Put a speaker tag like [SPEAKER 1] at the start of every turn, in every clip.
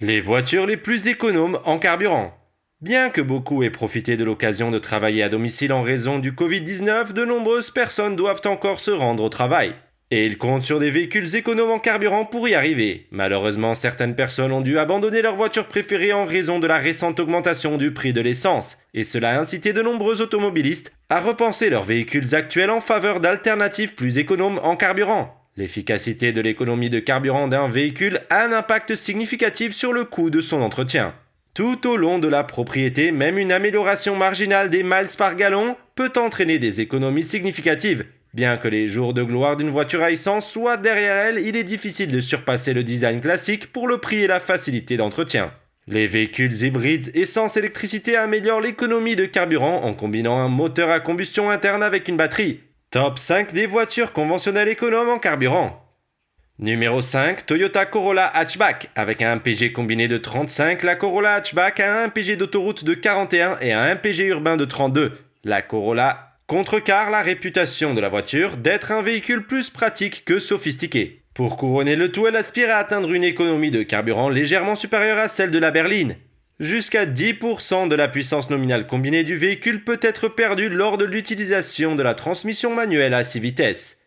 [SPEAKER 1] Les voitures les plus économes en carburant. Bien que beaucoup aient profité de l'occasion de travailler à domicile en raison du Covid-19, de nombreuses personnes doivent encore se rendre au travail. Et ils comptent sur des véhicules économes en carburant pour y arriver. Malheureusement, certaines personnes ont dû abandonner leur voiture préférée en raison de la récente augmentation du prix de l'essence. Et cela a incité de nombreux automobilistes à repenser leurs véhicules actuels en faveur d'alternatives plus économes en carburant. L'efficacité de l'économie de carburant d'un véhicule a un impact significatif sur le coût de son entretien. Tout au long de la propriété, même une amélioration marginale des miles par gallon peut entraîner des économies significatives. Bien que les jours de gloire d'une voiture à essence soient derrière elle, il est difficile de surpasser le design classique pour le prix et la facilité d'entretien. Les véhicules hybrides essence-électricité améliorent l'économie de carburant en combinant un moteur à combustion interne avec une batterie. Top 5 des voitures conventionnelles économes en carburant. Numéro 5, Toyota Corolla Hatchback. Avec un MPG combiné de 35, la Corolla Hatchback a un MPG d'autoroute de 41 et un MPG urbain de 32. La Corolla contrecarre la réputation de la voiture d'être un véhicule plus pratique que sophistiqué. Pour couronner le tout, elle aspire à atteindre une économie de carburant légèrement supérieure à celle de la berline. Jusqu'à 10% de la puissance nominale combinée du véhicule peut être perdue lors de l'utilisation de la transmission manuelle à 6 vitesses.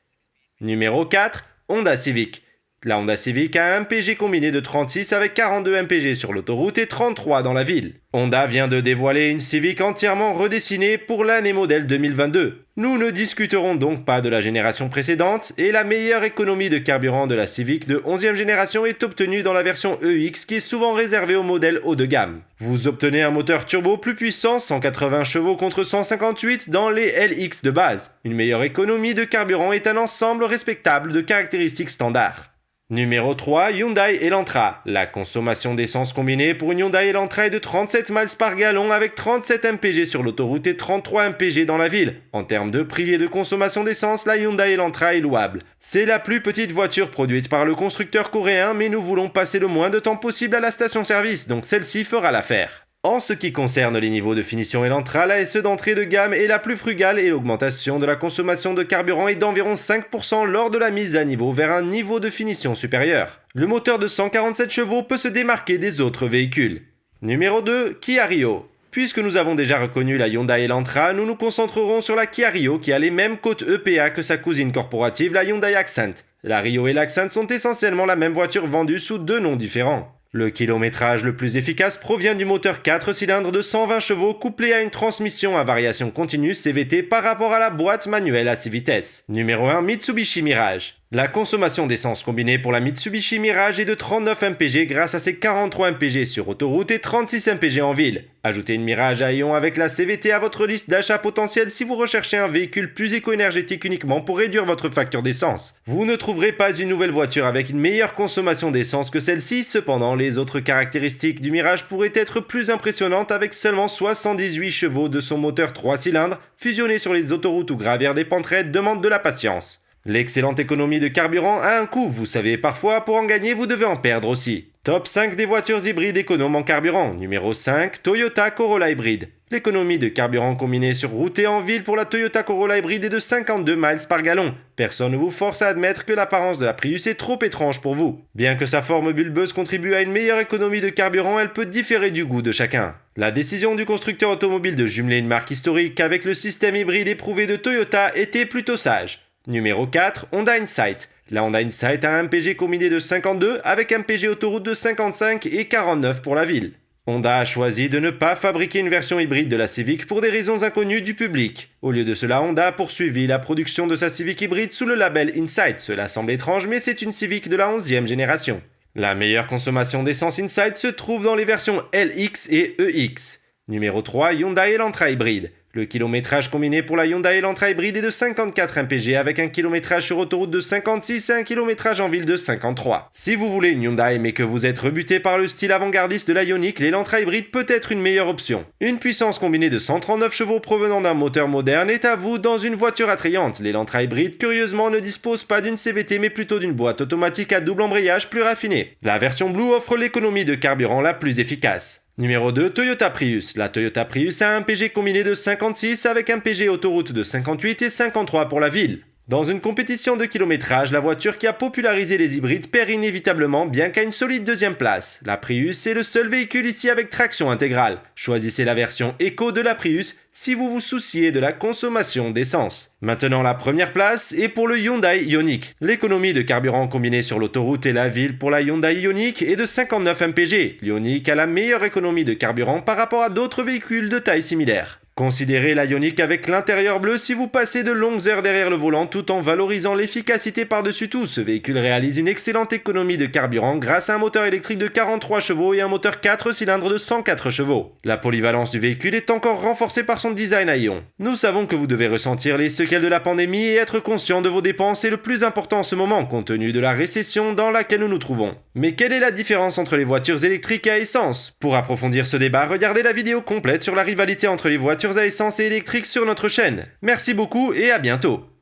[SPEAKER 1] Numéro 4, Honda Civic. La Honda Civic a un MPG combiné de 36 avec 42 MPG sur l'autoroute et 33 dans la ville. Honda vient de dévoiler une Civic entièrement redessinée pour l'année modèle 2022. Nous ne discuterons donc pas de la génération précédente et la meilleure économie de carburant de la Civic de 11e génération est obtenue dans la version EX qui est souvent réservée aux modèles haut de gamme. Vous obtenez un moteur turbo plus puissant, 180 chevaux contre 158 dans les LX de base. Une meilleure économie de carburant est un ensemble respectable de caractéristiques standards. Numéro 3, Hyundai Elantra. La consommation d'essence combinée pour une Hyundai Elantra est de 37 miles par gallon avec 37 MPG sur l'autoroute et 33 MPG dans la ville. En termes de prix et de consommation d'essence, la Hyundai Elantra est louable. C'est la plus petite voiture produite par le constructeur coréen, mais nous voulons passer le moins de temps possible à la station-service, donc celle-ci fera l'affaire. En ce qui concerne les niveaux de finition Elantra, la SE d'entrée de gamme est la plus frugale et l'augmentation de la consommation de carburant est d'environ 5% lors de la mise à niveau vers un niveau de finition supérieur. Le moteur de 147 chevaux peut se démarquer des autres véhicules. Numéro 2, Kia Rio. Puisque nous avons déjà reconnu la Hyundai Elantra, nous nous concentrerons sur la Kia Rio qui a les mêmes cotes EPA que sa cousine corporative, la Hyundai Accent. La Rio et l'Accent sont essentiellement la même voiture vendue sous deux noms différents. Le kilométrage le plus efficace provient du moteur 4 cylindres de 120 chevaux couplé à une transmission à variation continue CVT par rapport à la boîte manuelle à 6 vitesses. Numéro 1, Mitsubishi Mirage. La consommation d'essence combinée pour la Mitsubishi Mirage est de 39 MPG grâce à ses 43 MPG sur autoroute et 36 MPG en ville. Ajoutez une Mirage à ion avec la CVT à votre liste d'achats potentiels si vous recherchez un véhicule plus éco-énergétique uniquement pour réduire votre facture d'essence. Vous ne trouverez pas une nouvelle voiture avec une meilleure consommation d'essence que celle-ci, cependant les autres caractéristiques du Mirage pourraient être plus impressionnantes avec seulement 78 chevaux de son moteur 3 cylindres, fusionné sur les autoroutes ou gravières des pentes raides demande de la patience. L'excellente économie de carburant a un coût, vous savez, parfois pour en gagner vous devez en perdre aussi. Top 5 des voitures hybrides économes en carburant. Numéro 5, Toyota Corolla Hybride. L'économie de carburant combinée sur route et en ville pour la Toyota Corolla Hybride est de 52 miles par gallon. Personne ne vous force à admettre que l'apparence de la Prius est trop étrange pour vous. Bien que sa forme bulbeuse contribue à une meilleure économie de carburant, elle peut différer du goût de chacun. La décision du constructeur automobile de jumeler une marque historique avec le système hybride éprouvé de Toyota était plutôt sage. Numéro 4, Honda Insight. La Honda Insight a un MPG combiné de 52 avec un MPG autoroute de 55 et 49 pour la ville. Honda a choisi de ne pas fabriquer une version hybride de la Civic pour des raisons inconnues du public. Au lieu de cela, Honda a poursuivi la production de sa Civic hybride sous le label Insight. Cela semble étrange, mais c'est une Civic de la 11e génération. La meilleure consommation d'essence Insight se trouve dans les versions LX et EX. Numéro 3, Hyundai Elantra Hybride. Le kilométrage combiné pour la Hyundai Elantra Hybride est de 54 MPG avec un kilométrage sur autoroute de 56 et un kilométrage en ville de 53. Si vous voulez une Hyundai mais que vous êtes rebuté par le style avant-gardiste de la Ioniq, l'Elantra Hybride peut être une meilleure option. Une puissance combinée de 139 chevaux provenant d'un moteur moderne est à vous dans une voiture attrayante. L'Elantra Hybride, curieusement, ne dispose pas d'une CVT mais plutôt d'une boîte automatique à double embrayage plus raffinée. La version Blue offre l'économie de carburant la plus efficace. Numéro 2, Toyota Prius. La Toyota Prius a un MPG combiné de 56 avec un MPG autoroute de 58 et 53 pour la ville. Dans une compétition de kilométrage, la voiture qui a popularisé les hybrides perd inévitablement, bien qu'à une solide deuxième place. La Prius est le seul véhicule ici avec traction intégrale. Choisissez la version Eco de la Prius si vous vous souciez de la consommation d'essence. Maintenant, la première place est pour le Hyundai Ioniq. L'économie de carburant combinée sur l'autoroute et la ville pour la Hyundai Ioniq est de 59 mpg. L'Ioniq a la meilleure économie de carburant par rapport à d'autres véhicules de taille similaire. Considérez la Ioniq avec l'intérieur bleu si vous passez de longues heures derrière le volant tout en valorisant l'efficacité par-dessus tout. Ce véhicule réalise une excellente économie de carburant grâce à un moteur électrique de 43 chevaux et un moteur 4 cylindres de 104 chevaux. La polyvalence du véhicule est encore renforcée par son design à ion. Nous savons que vous devez ressentir les séquelles de la pandémie et être conscient de vos dépenses est le plus important en ce moment compte tenu de la récession dans laquelle nous nous trouvons. Mais quelle est la différence entre les voitures électriques à essence? Pour approfondir ce débat, regardez la vidéo complète sur la rivalité entre les voitures à essence et électriques sur notre chaîne. Merci beaucoup et à bientôt.